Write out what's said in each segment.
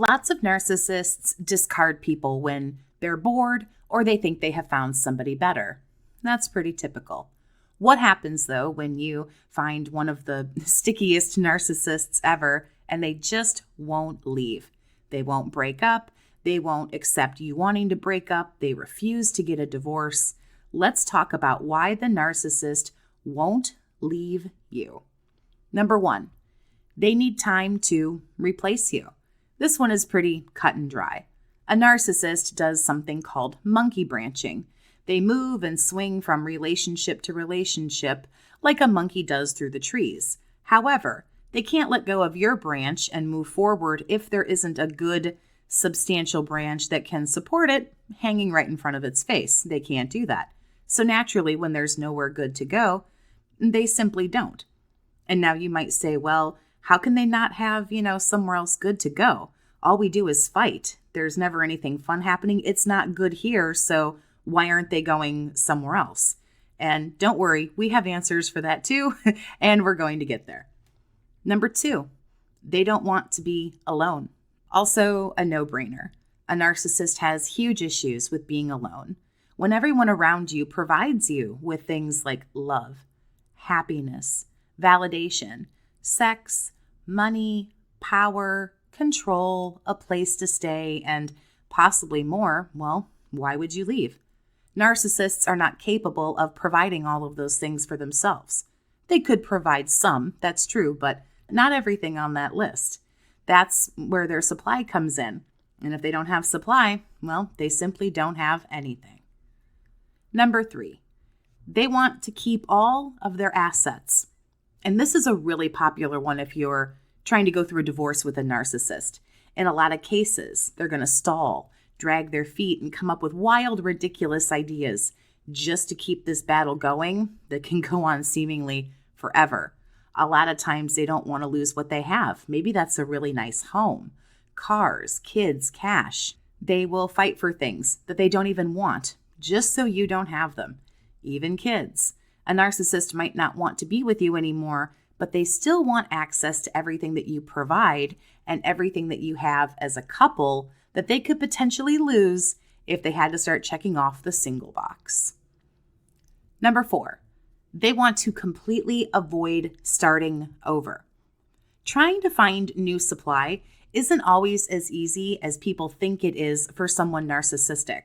Lots of narcissists discard people when they're bored or they think they have found somebody better. That's pretty typical. What happens, though, when you find one of the stickiest narcissists ever and they just won't leave? They won't break up. They won't accept you wanting to break up. They refuse to get a divorce. Let's talk about why the narcissist won't leave you. Number 1, they need time to replace you. This one is pretty cut and dry. A narcissist does something called monkey branching. They move and swing from relationship to relationship like a monkey does through the trees. However, they can't let go of your branch and move forward if there isn't a good, substantial branch that can support it hanging right in front of its face. They can't do that. So naturally, when there's nowhere good to go, they simply don't. And now you might say, well, how can they not have, somewhere else good to go? All we do is fight. There's never anything fun happening. It's not good here, so why aren't they going somewhere else? And don't worry, we have answers for that too, and we're going to get there. Number 2, they don't want to be alone. Also a no-brainer. A narcissist has huge issues with being alone. When everyone around you provides you with things like love, happiness, validation, sex, money, power, control, a place to stay, and possibly more, well, why would you leave? Narcissists are not capable of providing all of those things for themselves. They could provide some, that's true, but not everything on that list. That's where their supply comes in. And if they don't have supply, well, they simply don't have anything. Number 3, they want to keep all of their assets. And this is a really popular one if you're trying to go through a divorce with a narcissist. In a lot of cases, they're going to stall, drag their feet, and come up with wild, ridiculous ideas just to keep this battle going that can go on seemingly forever. A lot of times they don't want to lose what they have. Maybe that's a really nice home, cars, kids, cash. They will fight for things that they don't even want just so you don't have them, even kids. A narcissist might not want to be with you anymore, but they still want access to everything that you provide and everything that you have as a couple that they could potentially lose if they had to start checking off the single box. Number 4, they want to completely avoid starting over. Trying to find new supply isn't always as easy as people think it is for someone narcissistic.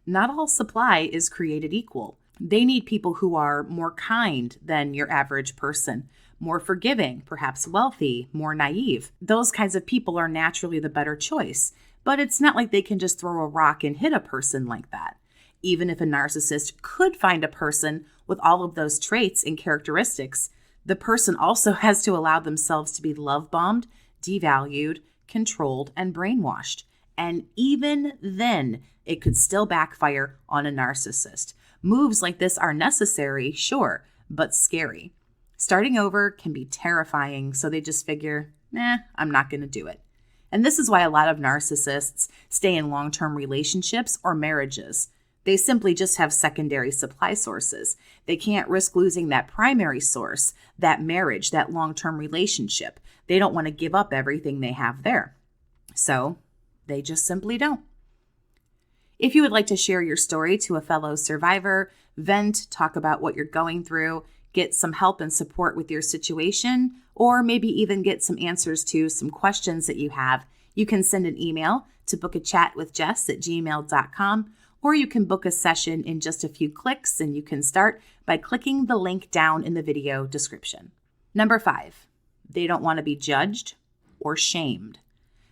Not all supply is created equal. They need people who are more kind than your average person, more forgiving, perhaps wealthy, more naive. Those kinds of people are naturally the better choice, but it's not like they can just throw a rock and hit a person like that. Even if a narcissist could find a person with all of those traits and characteristics, the person also has to allow themselves to be love-bombed, devalued, controlled, and brainwashed. And even then, it could still backfire on a narcissist. Moves like this are necessary, sure, but scary. Starting over can be terrifying, so they just figure, I'm not going to do it. And this is why a lot of narcissists stay in long-term relationships or marriages. They simply just have secondary supply sources. They can't risk losing that primary source, that marriage, that long-term relationship. They don't want to give up everything they have there. So they just simply don't. If you would like to share your story to a fellow survivor, vent, talk about what you're going through, get some help and support with your situation, or maybe even get some answers to some questions that you have, you can send an email to bookachatwithjess@gmail.com, or you can book a session in just a few clicks, and you can start by clicking the link down in the video description. Number 5, they don't want to be judged or shamed.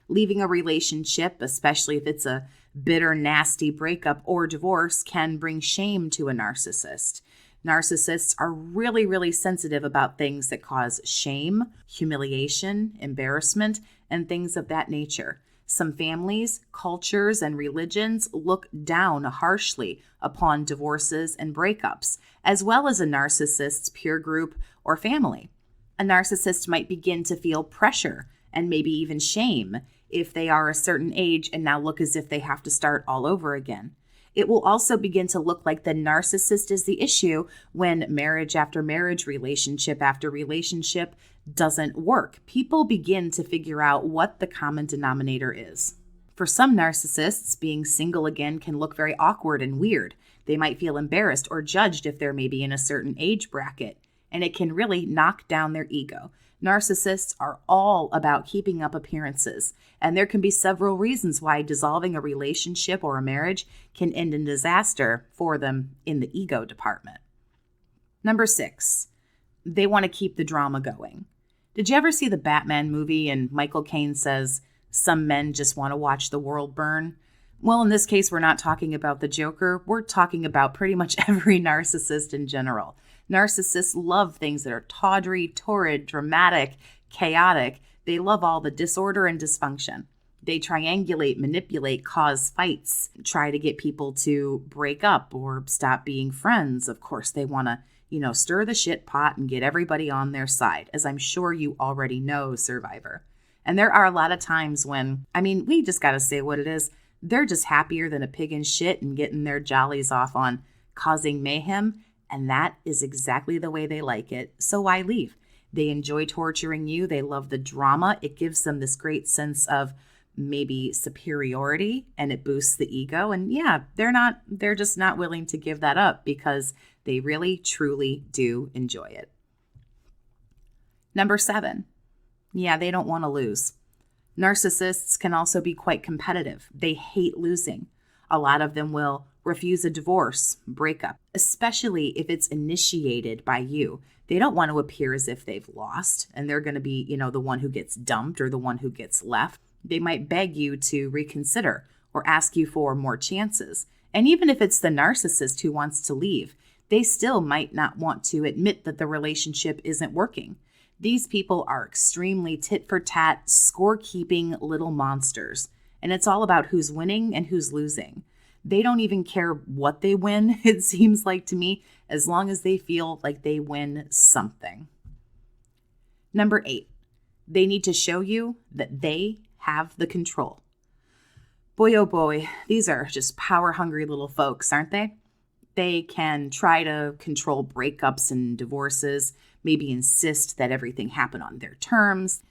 Leaving a relationship, especially if it's a bitter, nasty breakup or divorce, can bring shame to a narcissist. Narcissists are really, really sensitive about things that cause shame, humiliation, embarrassment, and things of that nature. Some families, cultures, and religions look down harshly upon divorces and breakups, as well as a narcissist's peer group or family. A narcissist might begin to feel pressure and maybe even shame if they are a certain age and now look as if they have to start all over again. It will also begin to look like the narcissist is the issue when marriage after marriage, relationship after relationship doesn't work. People begin to figure out what the common denominator is. For some narcissists, being single again can look very awkward and weird. They might feel embarrassed or judged if they're maybe in a certain age bracket, and it can really knock down their ego. Narcissists are all about keeping up appearances, and there can be several reasons why dissolving a relationship or a marriage can end in disaster for them in the ego department. Number 6, they want to keep the drama going. Did you ever see the Batman movie and Michael Caine says, "Some men just want to watch the world burn"? Well, in this case, we're not talking about the Joker. We're talking about pretty much every narcissist in general. Narcissists love things that are tawdry, torrid, dramatic, chaotic. They love all the disorder and dysfunction. They triangulate, manipulate, cause fights, try to get people to break up or stop being friends. Of course, they want to, stir the shit pot and get everybody on their side, as I'm sure you already know, Survivor. And there are a lot of times when, we just got to say what it is. They're just happier than a pig in shit and getting their jollies off on causing mayhem. And that is exactly the way they like it. So why leave? They enjoy torturing you. They love the drama. It gives them this great sense of maybe superiority, and it boosts the ego. And yeah, they're just not willing to give that up because they really, truly do enjoy it. Number 7. Yeah, they don't want to lose. Narcissists can also be quite competitive. They hate losing. A lot of them will refuse a divorce, breakup, especially if it's initiated by you. They don't want to appear as if they've lost and they're going to be, the one who gets dumped or the one who gets left. They might beg you to reconsider or ask you for more chances. And even if it's the narcissist who wants to leave, they still might not want to admit that the relationship isn't working. These people are extremely tit-for-tat, scorekeeping little monsters. And it's all about who's winning and who's losing. They don't even care what they win, it seems like to me, as long as they feel like they win something. Number 8, they need to show you that they have the control. Boy, oh boy, these are just power-hungry little folks, aren't they? They can try to control breakups and divorces, maybe insist that everything happen on their terms.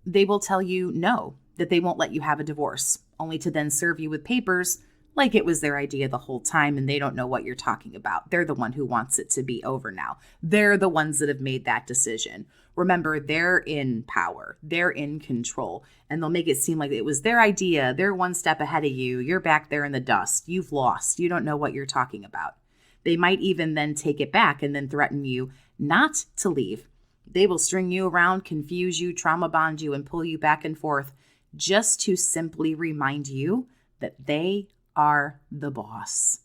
They will tell you no, that they won't let you have a divorce, only to then serve you with papers like it was their idea the whole time and they don't know what you're talking about. They're the one who wants it to be over now. They're the ones that have made that decision. Remember, they're in power. They're in control. And they'll make it seem like it was their idea. They're one step ahead of you. You're back there in the dust. You've lost. You don't know what you're talking about. They might even then take it back and then threaten you not to leave. They will string you around, confuse you, trauma bond you, and pull you back and forth just to simply remind you that they are the boss.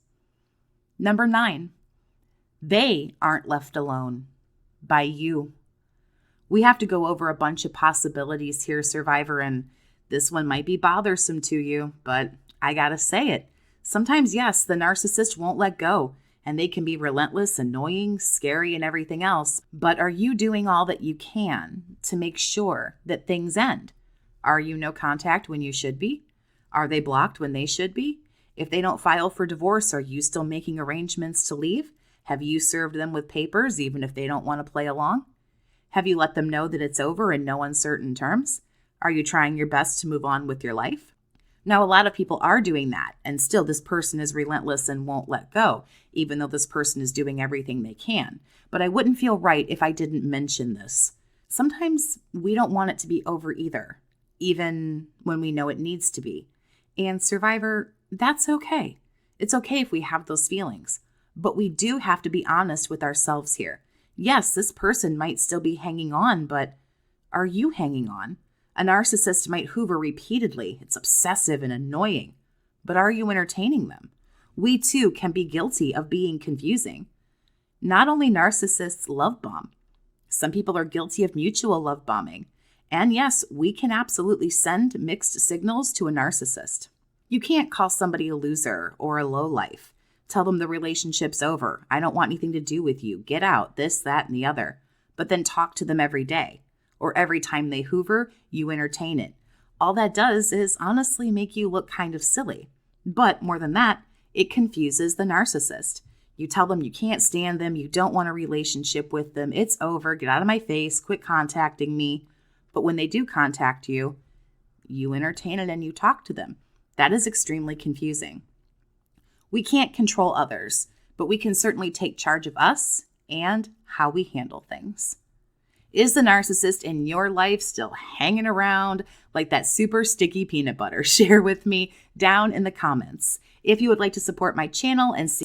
Number 9, they aren't left alone by you. We have to go over a bunch of possibilities here, Survivor, and this one might be bothersome to you, but I gotta say it. Sometimes, yes, the narcissist won't let go, and they can be relentless, annoying, scary, and everything else, but are you doing all that you can to make sure that things end? Are you no contact when you should be? Are they blocked when they should be? If they don't file for divorce, are you still making arrangements to leave? Have you served them with papers even if they don't want to play along? Have you let them know that it's over in no uncertain terms? Are you trying your best to move on with your life? Now, a lot of people are doing that, and still this person is relentless and won't let go, even though this person is doing everything they can. But I wouldn't feel right if I didn't mention this. Sometimes we don't want it to be over either, even when we know it needs to be. And Survivor, that's okay. It's okay if we have those feelings, but we do have to be honest with ourselves here. Yes, this person might still be hanging on, but are you hanging on? A narcissist might hoover repeatedly. It's obsessive and annoying, but are you entertaining them? We too can be guilty of being confusing. Not only narcissists love bomb. Some people are guilty of mutual love bombing. And yes, we can absolutely send mixed signals to a narcissist. You can't call somebody a loser or a lowlife. Tell them the relationship's over. I don't want anything to do with you. Get out, this, that, and the other. But then talk to them every day. Or every time they hoover, you entertain it. All that does is honestly make you look kind of silly. But more than that, It confuses the narcissist. You tell them you can't stand them, you don't want a relationship with them, it's over, get out of my face, quit contacting me. But when they do contact you, you entertain it and you talk to them. That is extremely confusing. We can't control others, but we can certainly take charge of us and how we handle things. Is the narcissist in your life still hanging around like that super sticky peanut butter? Share with me down in the comments. If you would like to support my channel and see